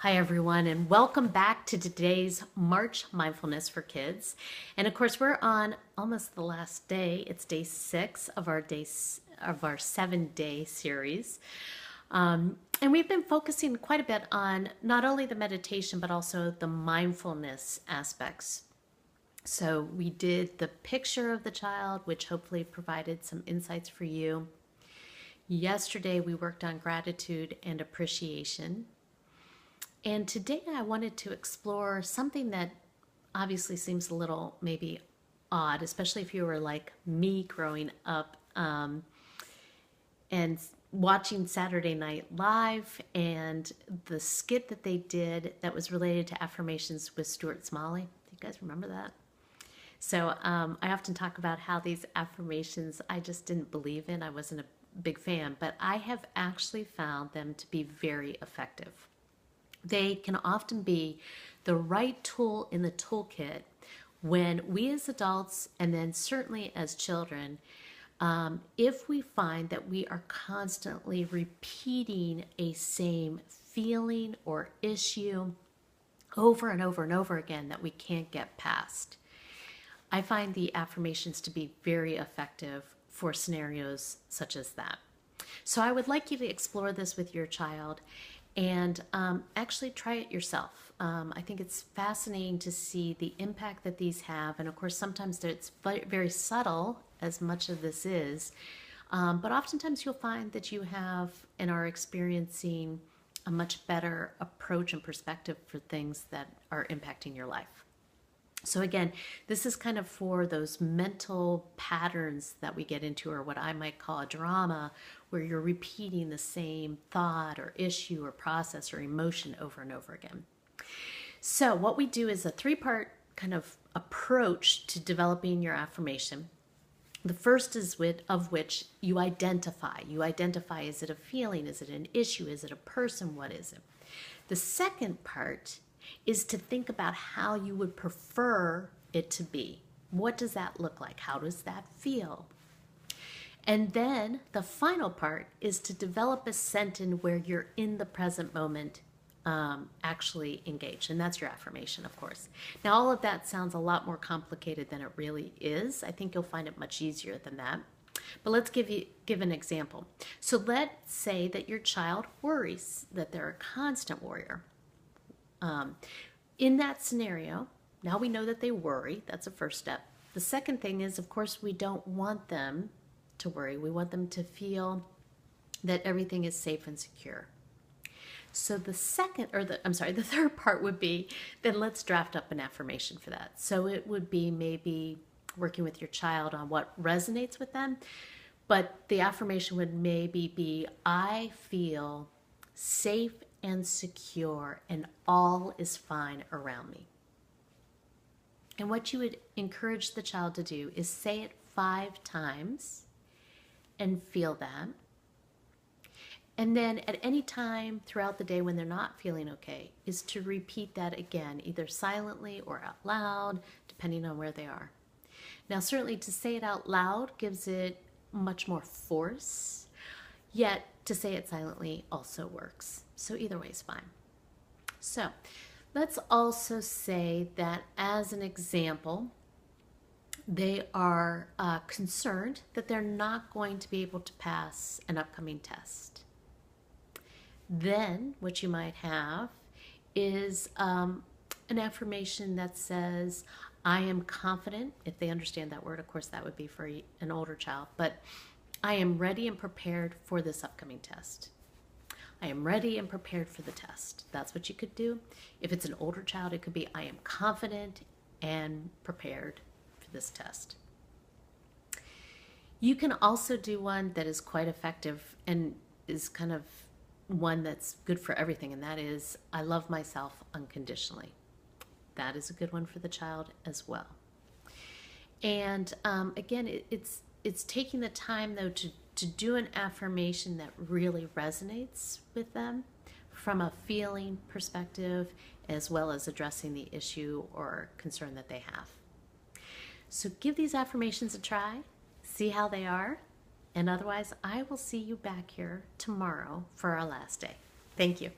Hi, everyone, and welcome back to today's March Mindfulness for Kids. And of course, we're on almost the last day. It's day 6 of our 7-day series. And we've been focusing quite a bit on not only the meditation, but also the mindfulness aspects. So we did the picture of the child, which hopefully provided some insights for you. Yesterday, we worked on gratitude and appreciation. And today I wanted to explore something that obviously seems a little maybe odd, especially if you were like me growing up and watching Saturday Night Live and the skit that they did that was related to affirmations with Stuart Smalley. Do you guys remember that? So I often talk about how these affirmations I just didn't believe in. I wasn't a big fan, but I have actually found them to be very effective. They can often be the right tool in the toolkit when we as adults, and then certainly as children, if we find that we are constantly repeating a same feeling or issue over and over and over again that we can't get past. I find the affirmations to be very effective for scenarios such as that. So I would like you to explore this with your child and actually try it yourself. I think it's fascinating to see the impact that these have. And of course, sometimes it's very subtle, as much of this is. But oftentimes you'll find that you have and are experiencing a much better approach and perspective for things that are impacting your life. So again, this is kind of for those mental patterns that we get into, or what I might call a drama, where you're repeating the same thought or issue or process or emotion over and over again. So what we do is a 3-part kind of approach to developing your affirmation. The first is of which you identify. You identify, is it a feeling? Is it an issue? Is it a person? What is it? The second part is to think about how you would prefer it to be. What does that look like? How does that feel? And then the final part is to develop a sentence where you're in the present moment actually engaged. And that's your affirmation, of course. Now, all of that sounds a lot more complicated than it really is. I think you'll find it much easier than that. But let's give an example. So let's say that your child worries, that they're a constant worrier. In that scenario, now we know that they worry. That's a first step. The second thing is, of course, we don't want them to worry. We want them to feel that everything is safe and secure. So the third part would be, then let's draft up an affirmation for that. So it would be maybe working with your child on what resonates with them, but the affirmation would maybe be, I feel safe and secure, and all is fine around me. And what you would encourage the child to do is say it 5 times and feel that. And then at any time throughout the day when they're not feeling okay, is to repeat that again, either silently or out loud, depending on where they are. Now, certainly to say it out loud gives it much more force, yet to say it silently also works. So either way is fine. So let's also say that as an example, they are concerned that they're not going to be able to pass an upcoming test. Then what you might have is an affirmation that says, I am confident. If they understand that word, of course, that would be for an older child, but I am ready and prepared for this upcoming test. I am ready and prepared for the test. That's what you could do. If it's an older child, it could be, I am confident and prepared for this test. You can also do one that is quite effective and is kind of one that's good for everything, and that is, I love myself unconditionally. That is a good one for the child as well. And again, it's taking the time, though, to do an affirmation that really resonates with them from a feeling perspective, as well as addressing the issue or concern that they have. So give these affirmations a try, see how they are, and otherwise I will see you back here tomorrow for our last day. Thank you.